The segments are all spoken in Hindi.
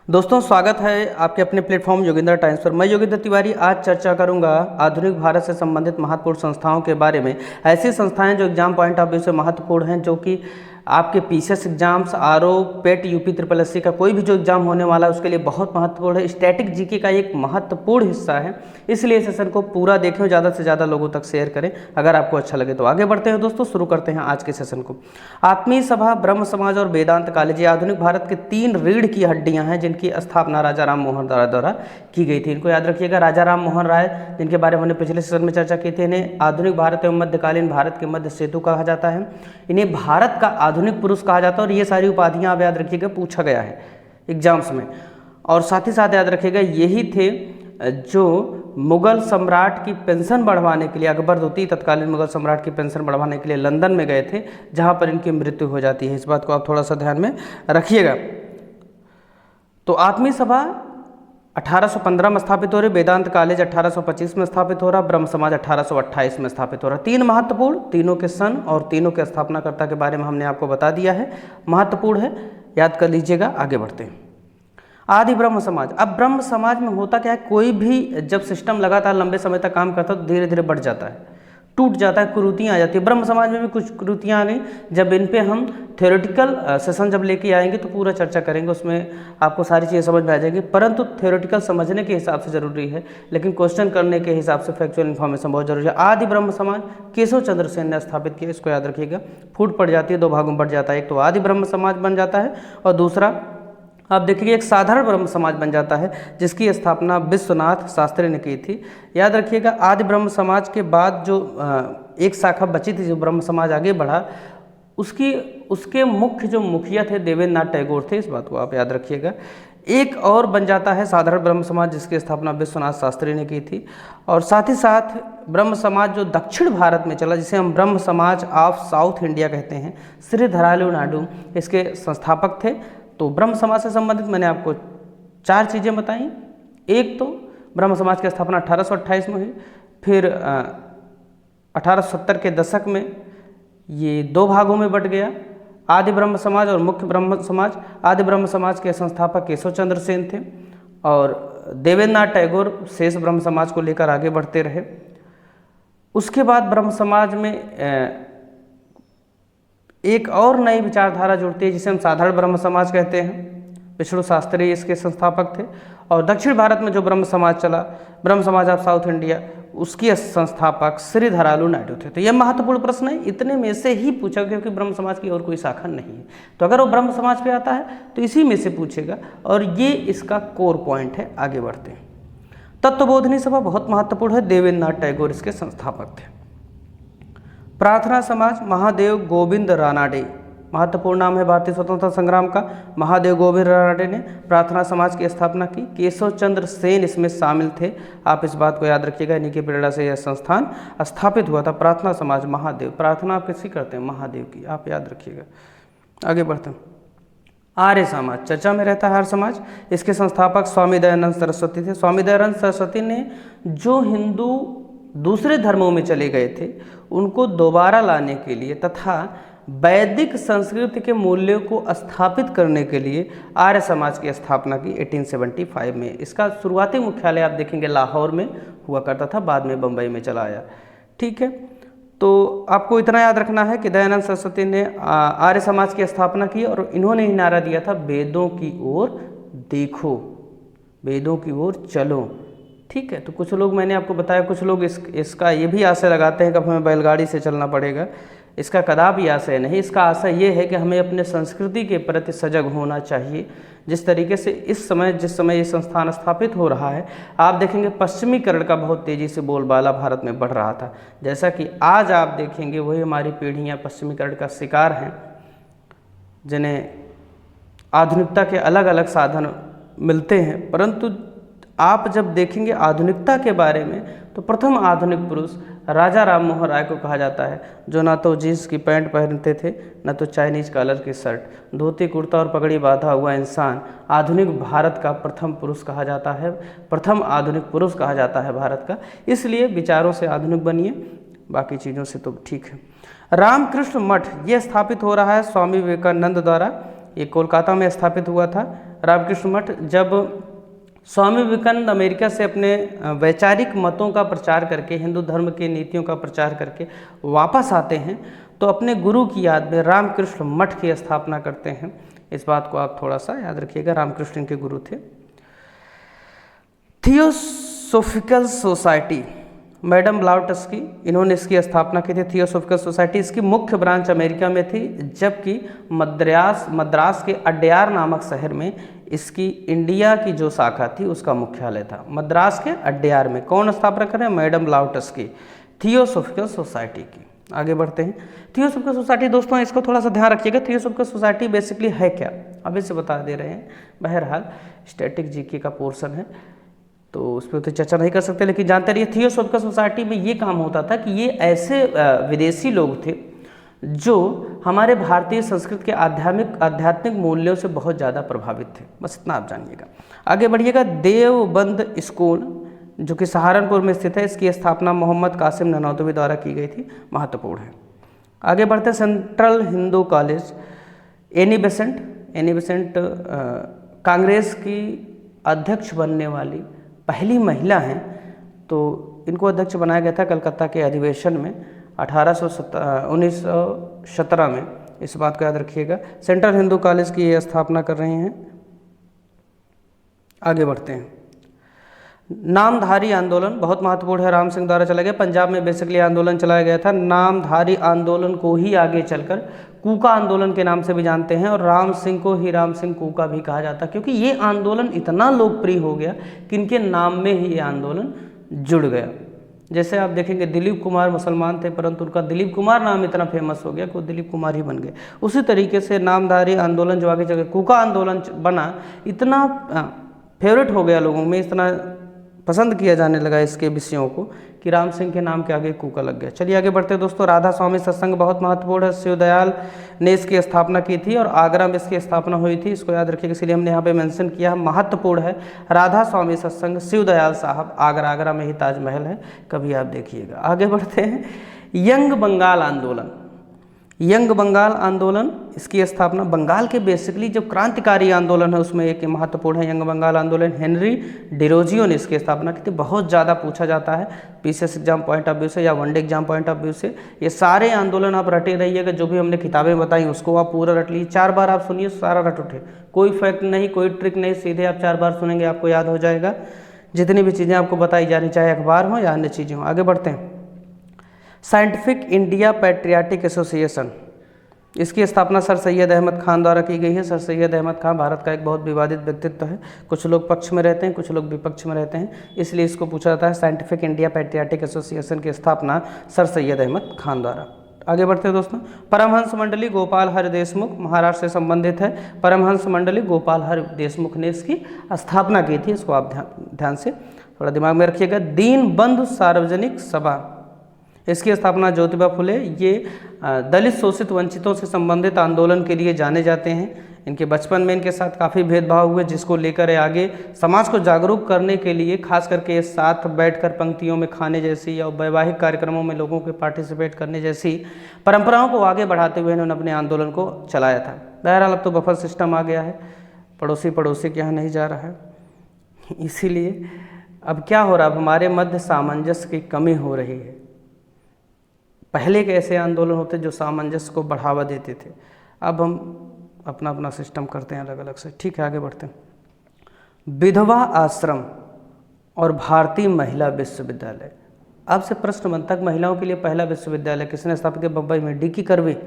दोस्तों स्वागत है आपके अपने प्लेटफॉर्म योगेंद्र टाइम्स पर। मैं योगेंद्र तिवारी आज चर्चा करूंगा आधुनिक भारत से संबंधित महत्वपूर्ण संस्थाओं के बारे में। ऐसी संस्थाएं जो एग्जाम पॉइंट ऑफ व्यू से महत्वपूर्ण हैं, जो कि आपके पीसीएस एग्जाम्स, आरओ, पेट, यूपी ट्रिपल एससी का कोई भी जो एग्जाम होने वाला है उसके लिए बहुत महत्वपूर्ण है। स्टैटिक जीके का एक महत्वपूर्ण हिस्सा है, इसलिए सेशन को पूरा देखें, ज़्यादा से ज़्यादा लोगों तक शेयर करें। अगर आपको अच्छा लगे तो आगे बढ़ते हैं दोस्तों, शुरू करते हैं आज के सेशन को। आत्मीय सभा, ब्रह्म समाज और वेदांत कॉलेज, ये आधुनिक भारत के 3 रीढ़ की हड्डियां हैं जिनकी स्थापना राजा राम मोहन राय द्वारा की गई थी। इनको याद रखिएगा, राजा राम मोहन राय, जिनके बारे में हमने पिछले सेशन में चर्चा की थी। इन्हें आधुनिक भारत एवं मध्यकालीन भारत के मध्य सेतु कहा जाता है। इन्हें भारत का आधुनिक पुरुष कहा जाता है और ये सारी उपाधियां आप याद रखिएगा, पूछा गया है एग्जाम्स में। और साथ ही साथ याद रखिएगा, यही थे जो मुगल सम्राट की पेंशन बढ़वाने के लिए, अकबर द्वितीय तत्कालीन मुगल सम्राट की पेंशन बढ़वाने के लिए लंदन में गए थे, जहां पर इनकी मृत्यु हो जाती है। इस बात को आप थोड़ा सा ध्यान में रखिएगा। तो आत्मीय सभा 1815 में स्थापित हो रही, वेदांत कॉलेज 1825 में स्थापित हो रहा, ब्रह्म समाज 1828 में स्थापित हो रहा। 3 महत्वपूर्ण, तीनों के सन और तीनों के स्थापनाकर्ता के बारे में हमने आपको बता दिया है, महत्वपूर्ण है, याद कर लीजिएगा। आगे बढ़ते हैं। आदि ब्रह्म समाज। अब ब्रह्म समाज में होता क्या है, कोई भी जब सिस्टम लगातार लंबे समय तक काम करता है तो धीरे धीरे बढ़ जाता है, टूट जाता है, कुरीतियाँ आ जाती है। ब्रह्म समाज में भी कुछ कुरीतियाँ आ गई। जब इन पे हम थ्योरेटिकल सेशन जब लेके आएंगे तो पूरा चर्चा करेंगे, उसमें आपको सारी चीज़ें समझ में आ जाएगी। परंतु थ्योरेटिकल समझने के हिसाब से जरूरी है, लेकिन क्वेश्चन करने के हिसाब से फैक्चुअल इन्फॉर्मेशन बहुत जरूरी है। आदि ब्रह्म समाज केशव चंद्र सेन ने स्थापित किया, इसको याद रखिएगा। फूट पड़ जाती है, 2 भागों में बढ़ जाता है। एक तो आदि ब्रह्म समाज बन जाता है और दूसरा आप देखिए एक साधारण ब्रह्म समाज बन जाता है, जिसकी स्थापना विश्वनाथ शास्त्री ने की थी। याद रखिएगा, आदि ब्रह्म समाज के बाद जो एक शाखा बची थी, जो ब्रह्म समाज आगे बढ़ा, उसके मुख्य जो मुखिया थे देवेंद्र नाथ टैगोर थे। इस बात को आप याद रखिएगा। एक और बन जाता है साधारण ब्रह्म समाज, जिसकी स्थापना विश्वनाथ शास्त्री ने की थी। और साथ ही साथ ब्रह्म समाज जो दक्षिण भारत में चला, जिसे हम ब्रह्म समाज ऑफ साउथ इंडिया कहते हैं, श्री धरालू नायडू इसके संस्थापक थे। तो ब्रह्म समाज से संबंधित मैंने आपको 4 चीज़ें बताई। एक तो ब्रह्म समाज की स्थापना 1828 में हुई, फिर 1870 के दशक में ये 2 भागों में बट गया, आदि ब्रह्म समाज और मुख्य ब्रह्म समाज। आदि ब्रह्म समाज के संस्थापक केशव चंद्र सेन थे और देवेंद्र नाथ टैगोर शेष ब्रह्म समाज को लेकर आगे बढ़ते रहे। उसके बाद ब्रह्म समाज में एक और नई विचारधारा जुड़ती है, जिसे हम साधारण ब्रह्म समाज कहते हैं। विष्णु शास्त्री इसके संस्थापक थे। और दक्षिण भारत में जो ब्रह्म समाज चला, ब्रह्म समाज ऑफ साउथ इंडिया, उसके संस्थापक श्री धरालू नायडू थे। तो यह महत्वपूर्ण प्रश्न है, इतने में से ही पूछा, क्योंकि ब्रह्म समाज की और कोई शाखा नहीं है। तो अगर वो ब्रह्म समाज पे आता है तो इसी में से पूछेगा, और ये इसका कोर पॉइंट है। आगे बढ़ते हैं। तत्वबोधिनी सभा बहुत महत्वपूर्ण है, देवेंद्र नाथ टैगोर इसके संस्थापक थे। प्रार्थना समाज, महादेव गोविंद रानाडे, महत्वपूर्ण नाम है भारतीय स्वतंत्रता संग्राम का। महादेव गोविंद रानाडे ने प्रार्थना समाज की स्थापना की। केशव चंद्र सेन इसमें शामिल थे, आप इस बात को याद रखिएगा। इन्हीं की प्रेरणा से यह संस्थान स्थापित हुआ था। प्रार्थना समाज, महादेव, प्रार्थना आप किसकी करते हैं? महादेव की, आप याद रखिएगा। आगे बढ़ते हैं। आर्य समाज चर्चा में रहता है। आर्य समाज, इसके संस्थापक स्वामी दयानंद सरस्वती थे। स्वामी दयानंद सरस्वती ने जो हिंदू दूसरे धर्मों में चले गए थे, उनको दोबारा लाने के लिए तथा वैदिक संस्कृति के मूल्यों को स्थापित करने के लिए आर्य समाज की स्थापना की 1875 में। इसका शुरुआती मुख्यालय आप देखेंगे लाहौर में हुआ करता था, बाद में बम्बई में चला आया। ठीक है, तो आपको इतना याद रखना है कि दयानंद सरस्वती ने आर्य समाज की स्थापना की और इन्होंने ही नारा दिया था, वेदों की ओर देखो, वेदों की ओर चलो। ठीक है, तो कुछ लोग, मैंने आपको बताया, कुछ लोग इसका ये भी आशय लगाते हैं कि हमें बैलगाड़ी से चलना पड़ेगा। इसका कदापि आशय नहीं। इसका आशय ये है कि हमें अपने संस्कृति के प्रति सजग होना चाहिए। जिस तरीके से जिस समय ये संस्थान स्थापित हो रहा है, आप देखेंगे पश्चिमीकरण का बहुत तेज़ी से बोलबाला भारत में बढ़ रहा था। जैसा कि आज आप देखेंगे वही हमारी पीढ़ियाँ पश्चिमीकरण का शिकार हैं, जिन्हें आधुनिकता के अलग अलग साधन मिलते हैं। परंतु आप जब देखेंगे आधुनिकता के बारे में, तो प्रथम आधुनिक पुरुष राजा राम मोहन राय को कहा जाता है, जो ना तो जीन्स की पैंट पहनते थे, न तो चाइनीज कॉलर की शर्ट, धोती कुर्ता और पगड़ी बांधा हुआ इंसान आधुनिक भारत का प्रथम पुरुष कहा जाता है, प्रथम आधुनिक पुरुष कहा जाता है भारत का। इसलिए विचारों से आधुनिक बनिए, बाकी चीज़ों से तो ठीक है। रामकृष्ण मठ ये स्थापित हो रहा है स्वामी विवेकानंद द्वारा। ये कोलकाता में स्थापित हुआ था। रामकृष्ण मठ, जब स्वामी विवेकानंद अमेरिका से अपने वैचारिक मतों का प्रचार करके, हिंदू धर्म की नीतियों का प्रचार करके वापस आते हैं तो अपने गुरु की याद में रामकृष्ण मठ की स्थापना करते हैं। इस बात को आप थोड़ा सा याद रखिएगा, रामकृष्ण के गुरु थे। थियोसोफिकल सोसाइटी, मैडम ब्लाउटस्की, इन्होंने इसकी स्थापना की थी। थियोसोफिकल सोसाइटी, इसकी मुख्य ब्रांच अमेरिका में थी, जबकि मद्रास के अड्यार नामक शहर में इसकी इंडिया की जो शाखा थी उसका मुख्यालय था। मद्रास के अड्यार में कौन स्थापना कर रहे हैं? मैडम ब्लाउटस्की, थियोसोफिकल सोसाइटी की। आगे बढ़ते हैं। थियोसोफिकल सोसाइटी, दोस्तों इसको थोड़ा सा ध्यान रखिएगा, थियोसोफिकल सोसाइटी बेसिकली है क्या, अभी से बता दे रहे हैं। बहरहाल स्टैटिक जीके का पोर्शन है तो उस पर तो चर्चा नहीं कर सकते, लेकिन जानते रहिए थियोसोफिकल सोसाइटी में ये काम होता था कि ये ऐसे विदेशी लोग थे जो हमारे भारतीय संस्कृति के आध्यात्मिक मूल्यों से बहुत ज़्यादा प्रभावित थे। बस इतना आप जानिएगा। आगे बढ़िएगा। देवबंद स्कूल, जो कि सहारनपुर में स्थित है, इसकी स्थापना मोहम्मद कासिम ननौतवी द्वारा की गई थी, महत्वपूर्ण है। आगे बढ़ते हैं। Central Hindu college, Annie Besant Congress की अध्यक्छ बनने वाली पहली महिला हैं, तो इनको अध्यक्ष बनाया गया था कलकत्ता के अधिवेशन में 1917 में। इस बात को याद रखिएगा। सेंट्रल हिंदू कॉलेज की ये स्थापना कर रहे हैं। आगे बढ़ते हैं। नामधारी आंदोलन बहुत महत्वपूर्ण है, राम सिंह द्वारा चला गया। पंजाब में बेसिकली आंदोलन चलाया गया था। नामधारी आंदोलन को ही आगे चलकर कूका आंदोलन के नाम से भी जानते हैं, और राम सिंह को ही राम सिंह कूका भी कहा जाता है, क्योंकि ये आंदोलन इतना लोकप्रिय हो गया कि इनके नाम में ही ये आंदोलन जुड़ गया। जैसे आप देखेंगे दिलीप कुमार मुसलमान थे, परंतु उनका दिलीप कुमार नाम इतना फेमस हो गया कि वो दिलीप कुमार ही बन गए। उसी तरीके से नामधारी आंदोलन जो आगे चल कूका आंदोलन बना, इतना फेवरेट हो गया लोगों में, इतना पसंद किया जाने लगा इसके विषयों को कि राम सिंह के नाम के आगे कूका लग गया। चलिए आगे बढ़ते हैं दोस्तों। राधा स्वामी सत्संग बहुत महत्वपूर्ण है, शिवदयाल ने इसकी स्थापना की थी और आगरा में इसकी स्थापना हुई थी, इसको याद रखिएगा, इसलिए हमने यहाँ पे मेंशन किया, महत्वपूर्ण है। राधा स्वामी सत्संग, शिवदयाल साहब, आगरा में ही ताजमहल है, कभी आप देखिएगा। आगे बढ़ते हैं। यंग बंगाल आंदोलन, यंग बंगाल आंदोलन, इसकी स्थापना बंगाल के बेसिकली जो क्रांतिकारी आंदोलन है उसमें एक महत्वपूर्ण है यंग बंगाल आंदोलन। हेनरी डिरोजियो ने इसकी स्थापना की थी। बहुत ज़्यादा पूछा जाता है PCS exam point of view से या one day exam point of view से। ये सारे आंदोलन आप रटे रहिएगा, जो भी हमने किताबें बताई उसको आप पूरा रट लीजिए। 4 बार आप सुनिए, सारा रट उठे, कोई फैक्ट नहीं, कोई ट्रिक नहीं, सीधे आप 4 बार सुनेंगे आपको याद हो जाएगा जितनी भी चीज़ें आपको बताई जा रही, चाहे अखबार हो या अन्य चीज़ें हों। आगे बढ़ते हैं। साइंटिफिक इंडिया पैट्रियाटिक एसोसिएशन, इसकी स्थापना सर सैयद अहमद खान द्वारा की गई है। सर सैयद अहमद खान भारत का एक बहुत विवादित व्यक्तित्व है, कुछ लोग पक्ष में रहते हैं, कुछ लोग विपक्ष में रहते हैं, इसलिए इसको पूछा जाता है। साइंटिफिक इंडिया पैट्रियाटिक एसोसिएशन की स्थापना सर सैयद अहमद खान द्वारा। आगे बढ़ते हैं दोस्तों। परमहंस मंडली गोपाल हरि देशमुख, महाराष्ट्र से संबंधित है। परमहंस मंडली गोपाल हरि देशमुख ने इसकी स्थापना की थी, इसको आप ध्यान से थोड़ा दिमाग में रखिएगा। दीनबंधु सार्वजनिक सभा, इसकी स्थापना ज्योतिबा फुले, ये दलित शोषित वंचितों से संबंधित आंदोलन के लिए जाने जाते हैं। इनके बचपन में इनके साथ काफ़ी भेदभाव हुए, जिसको लेकर आगे समाज को जागरूक करने के लिए खास करके साथ बैठकर पंक्तियों में खाने जैसी या वैवाहिक कार्यक्रमों में लोगों के पार्टिसिपेट करने जैसी परंपराओं को आगे बढ़ाते हुए इन्होंने अपने आंदोलन को चलाया था। बहरहाल अब तो बफर सिस्टम आ गया है, पड़ोसी के यहाँ नहीं जा रहा है, इसीलिए अब क्या हो रहा है, अब हमारे मध्य सामंजस्य की कमी हो रही है। पहले के ऐसे आंदोलन होते जो सामंजस्य को बढ़ावा देते थे, अब हम अपना अपना सिस्टम करते हैं अलग अलग से। ठीक है, आगे बढ़ते हैं। विधवा आश्रम और भारतीय महिला विश्वविद्यालय, अब से प्रश्न बनता है महिलाओं के लिए पहला विश्वविद्यालय किसने स्थापित किया? बम्बई में, डी की करवे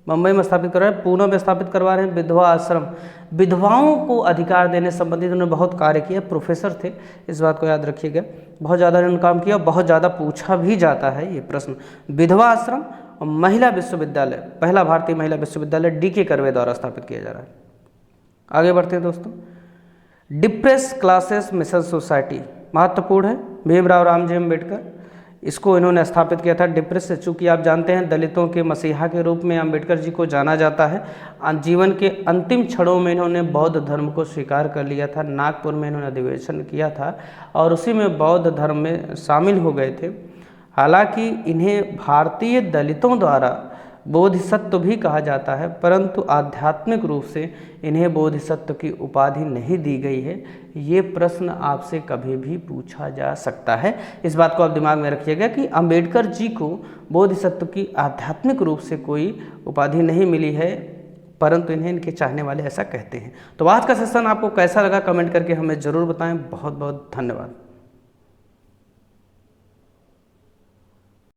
मुंबई में स्थापित करवा रहे हैं, पूना में स्थापित करवा रहे हैं। विधवा आश्रम, विधवाओं को अधिकार देने संबंधित उन्होंने बहुत कार्य किया, प्रोफेसर थे, इस बात को याद रखिएगा। बहुत ज़्यादा इन्होंने काम किया, बहुत ज़्यादा पूछा भी जाता है ये प्रश्न। विधवा आश्रम और महिला विश्वविद्यालय, पहला भारतीय महिला विश्वविद्यालय डी के करवे द्वारा स्थापित किया जा रहा है। आगे बढ़ते हैं दोस्तों। डिप्रेस क्लासेस मिशन सोसाइटी, महत्वपूर्ण है, भीमराव रामजी अम्बेडकर, इसको इन्होंने स्थापित किया था। डिप्रेस से, चूँकि आप जानते हैं दलितों के मसीहा के रूप में अम्बेडकर जी को जाना जाता है, जीवन के अंतिम क्षणों में इन्होंने बौद्ध धर्म को स्वीकार कर लिया था। नागपुर में इन्होंने अधिवेशन किया था और उसी में बौद्ध धर्म में शामिल हो गए थे। हालांकि इन्हें भारतीय दलितों द्वारा बोधिसत्व भी कहा जाता है, परंतु आध्यात्मिक रूप से इन्हें बोधिसत्व की उपाधि नहीं दी गई है। ये प्रश्न आपसे कभी भी पूछा जा सकता है। इस बात को आप दिमाग में रखिएगा कि अंबेडकर जी को बोधिसत्व की आध्यात्मिक रूप से कोई उपाधि नहीं मिली है, परंतु इन्हें इनके चाहने वाले ऐसा कहते हैं। तो आज का सेशन आपको कैसा लगा कमेंट करके हमें ज़रूर बताएं। बहुत बहुत धन्यवाद।